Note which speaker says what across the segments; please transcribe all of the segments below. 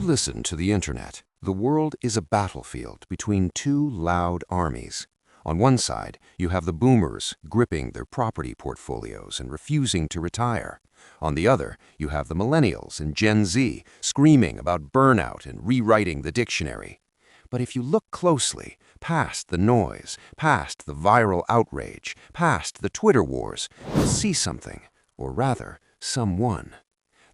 Speaker 1: listen to the internet, the world is a battlefield between two loud armies. On one side, you have the boomers gripping their property portfolios and refusing to retire. On the other, you have the millennials and Gen Z screaming about burnout and rewriting the dictionary. But if you look closely, past the noise, past the viral outrage, past the Twitter wars, you'll see something, or rather, someone.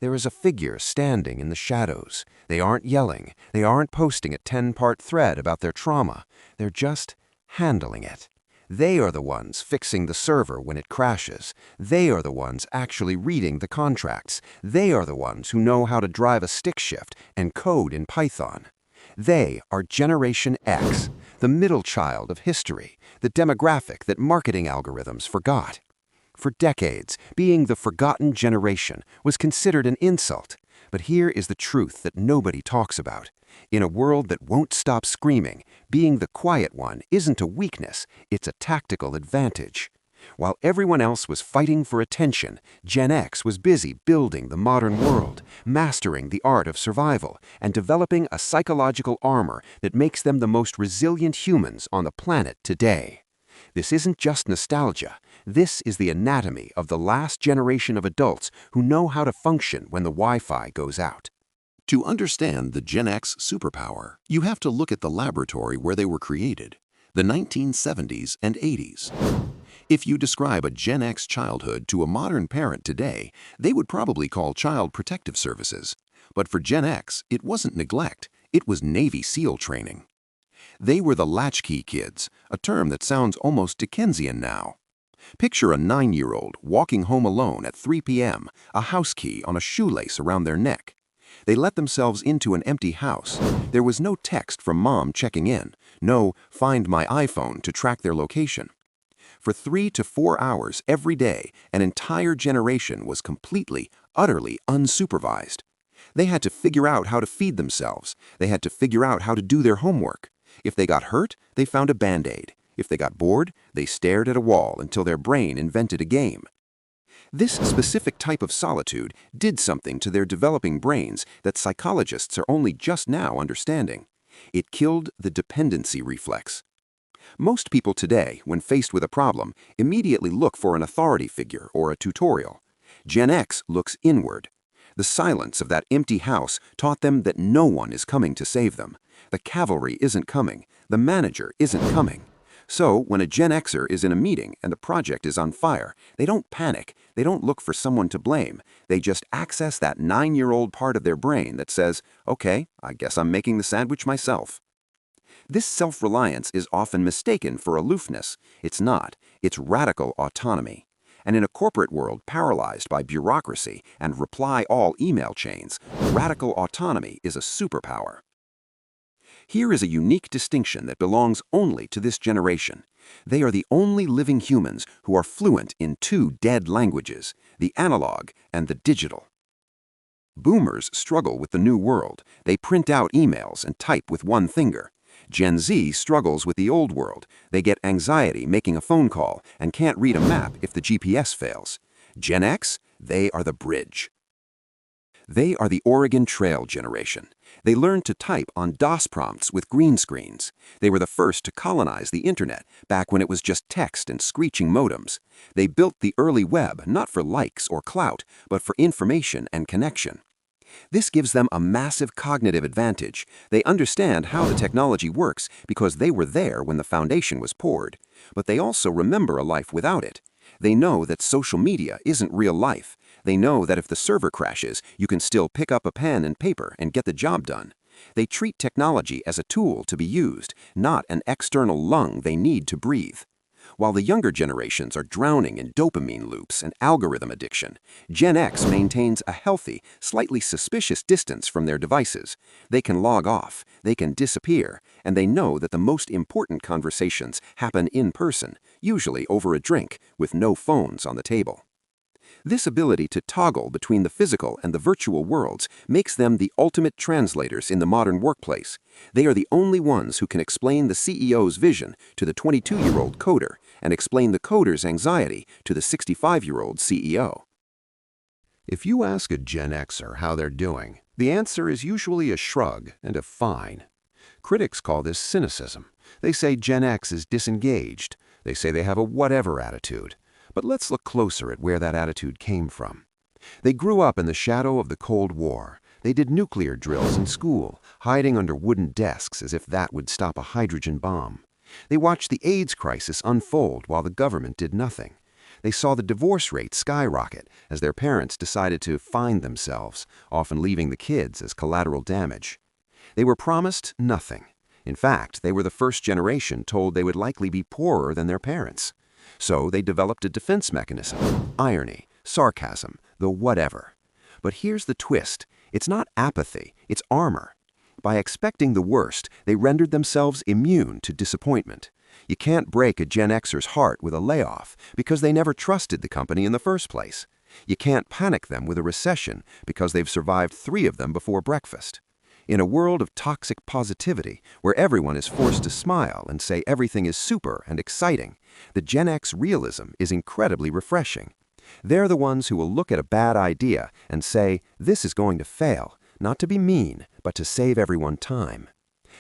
Speaker 1: There is a figure standing in the shadows. They aren't yelling. They aren't posting a 10-part thread about their trauma. They're just handling it. They are the ones fixing the server when it crashes. They are the ones actually reading the contracts. They are the ones who know how to drive a stick shift and code in Python. They are Generation X, the middle child of history, the demographic that marketing algorithms forgot. For decades, being the forgotten generation was considered an insult. But here is the truth that nobody talks about. In a world that won't stop screaming, being the quiet one isn't a weakness, it's a tactical advantage. While everyone else was fighting for attention, Gen X was busy building the modern world, mastering the art of survival, and developing a psychological armor that makes them the most resilient humans on the planet today. This isn't just nostalgia. This is the anatomy of the last generation of adults who know how to function when the Wi-Fi goes out.
Speaker 2: To understand the Gen X superpower, you have to look at the laboratory where they were created, the 1970s and 80s. If you describe a Gen X childhood to a modern parent today, they would probably call Child Protective Services. But for Gen X, it wasn't neglect, it was Navy SEAL training. They were the Latchkey kids, a term that sounds almost Dickensian now. Picture a 9-year-old walking home alone at 3 p.m., a house key on a shoelace around their neck. They let themselves into an empty house. There was no text from mom checking in, no "find my iPhone" to track their location. For 3 to 4 hours every day, an entire generation was completely, utterly unsupervised. They had to figure out how to feed themselves. They had to figure out how to do their homework. If they got hurt, they found a Band-Aid. If they got bored, they stared at a wall until their brain invented a game. This specific type of solitude did something to their developing brains that psychologists are only just now understanding. It killed the dependency reflex. Most people today, when faced with a problem, immediately look for an authority figure or a tutorial. Gen X looks inward. The silence of that empty house taught them that no one is coming to save them. The cavalry isn't coming. The manager isn't coming. So, when a Gen Xer is in a meeting and the project is on fire, they don't panic. They don't look for someone to blame. They just access that 9-year-old part of their brain that says, "Okay, I guess I'm making the sandwich myself." This self-reliance is often mistaken for aloofness. It's not. It's radical autonomy. And in a corporate world paralyzed by bureaucracy and reply-all email chains, radical autonomy is a superpower. Here is a unique distinction that belongs only to this generation. They are the only living humans who are fluent in 2 dead languages, the analog and the digital. Boomers struggle with the new world. They print out emails and type with one finger. Gen Z struggles with the old world. They get anxiety making a phone call and can't read a map if the GPS fails. Gen X, they are the bridge. They are the Oregon Trail generation. They learned to type on DOS prompts with green screens. They were the first to colonize the internet, back when it was just text and screeching modems. They built the early web not for likes or clout, but for information and connection. This gives them a massive cognitive advantage. They understand how the technology works because they were there when the foundation was poured. But they also remember a life without it. They know that social media isn't real life. They know that if the server crashes, you can still pick up a pen and paper and get the job done. They treat technology as a tool to be used, not an external lung they need to breathe. While the younger generations are drowning in dopamine loops and algorithm addiction, Gen X maintains a healthy, slightly suspicious distance from their devices. They can log off, they can disappear, and they know that the most important conversations happen in person, usually over a drink, with no phones on the table. This ability to toggle between the physical and the virtual worlds makes them the ultimate translators in the modern workplace. They are the only ones who can explain the CEO's vision to the 22-year-old coder and explain the coder's anxiety to the 65-year-old CEO.
Speaker 1: If you ask a Gen Xer how they're doing, The answer is usually a shrug and a fine. Critics call this cynicism. They say Gen X is disengaged. They say they have a whatever attitude. But let's look closer at where that attitude came from. They grew up in the shadow of the Cold War. They did nuclear drills in school, hiding under wooden desks as if that would stop a hydrogen bomb. They watched the AIDS crisis unfold while the government did nothing. They saw the divorce rate skyrocket as their parents decided to find themselves, often leaving the kids as collateral damage. They were promised nothing. In fact, they were the first generation told they would likely be poorer than their parents. So they developed a defense mechanism: irony, sarcasm, the whatever. But here's the twist. It's not apathy, it's armor. By expecting the worst, they rendered themselves immune to disappointment. You can't break a Gen Xer's heart with a layoff because they never trusted the company in the first place. You can't panic them with a recession because they've survived 3 of them before breakfast. In a world of toxic positivity, where everyone is forced to smile and say everything is super and exciting, the Gen X realism is incredibly refreshing. They're the ones who will look at a bad idea and say, this is going to fail, not to be mean, but to save everyone time.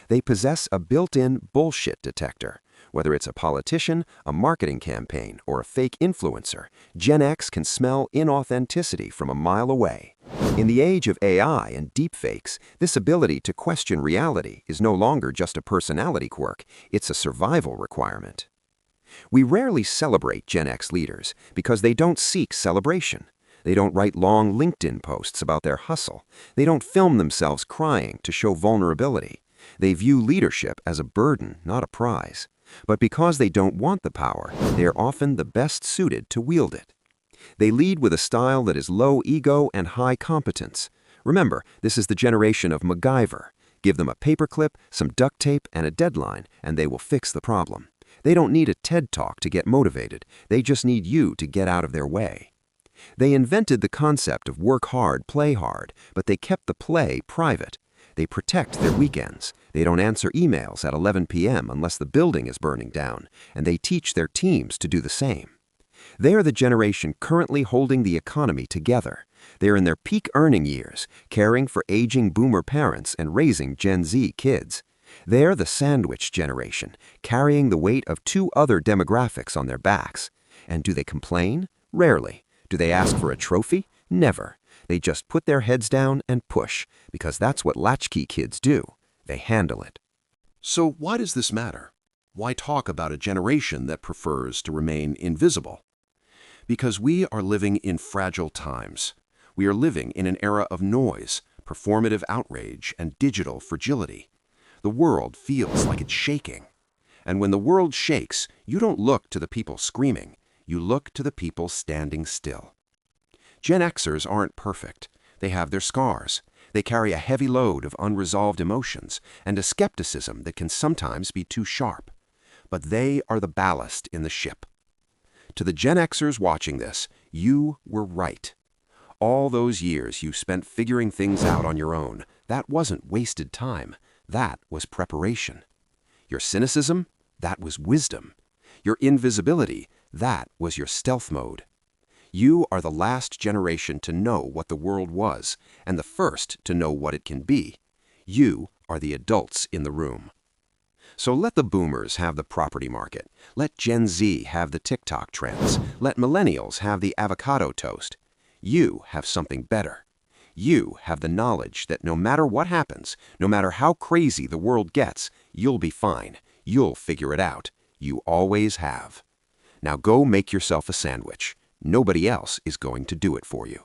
Speaker 1: They possess a built-in bullshit detector. Whether it's a politician, a marketing campaign, or a fake influencer, Gen X can smell inauthenticity from a mile away. In the age of AI and deepfakes, this ability to question reality is no longer just a personality quirk, it's a survival requirement. We rarely celebrate Gen X leaders because they don't seek celebration. They don't write long LinkedIn posts about their hustle. They don't film themselves crying to show vulnerability. They view leadership as a burden, not a prize. But because they don't want the power, they are often the best suited to wield it. They lead with a style that is low ego and high competence. Remember, this is the generation of MacGyver. Give them a paperclip, some duct tape, and a deadline, and they will fix the problem. They don't need a TED Talk to get motivated. They just need you to get out of their way. They invented the concept of work hard, play hard, but they kept the play private. They protect their weekends. They don't answer emails at 11 p.m. unless the building is burning down, and they teach their teams to do the same. They are the generation currently holding the economy together. They are in their peak earning years, caring for aging boomer parents and raising Gen Z kids. They are the sandwich generation, carrying the weight of 2 other demographics on their backs. And do they complain? Rarely. Do they ask for a trophy? Never. They just put their heads down and push, because that's what Latchkey kids do. They handle it.
Speaker 2: So why does this matter? Why talk about a generation that prefers to remain invisible? Because we are living in fragile times. We are living in an era of noise, performative outrage, and digital fragility. The world feels like it's shaking. And when the world shakes, you don't look to the people screaming. You look to the people standing still. Gen Xers aren't perfect. They have their scars. They carry a heavy load of unresolved emotions and a skepticism that can sometimes be too sharp. But they are the ballast in the ship. To the Gen Xers watching this, you were right. All those years you spent figuring things out on your own, that wasn't wasted time. That was preparation. Your cynicism, that was wisdom. Your invisibility, that was your stealth mode. You are the last generation to know what the world was, and the first to know what it can be. You are the adults in the room. So let the boomers have the property market. Let Gen Z have the TikTok trends. Let millennials have the avocado toast. You have something better. You have the knowledge that no matter what happens, no matter how crazy the world gets, you'll be fine. You'll figure it out. You always have. Now go make yourself a sandwich. Nobody else is going to do it for you.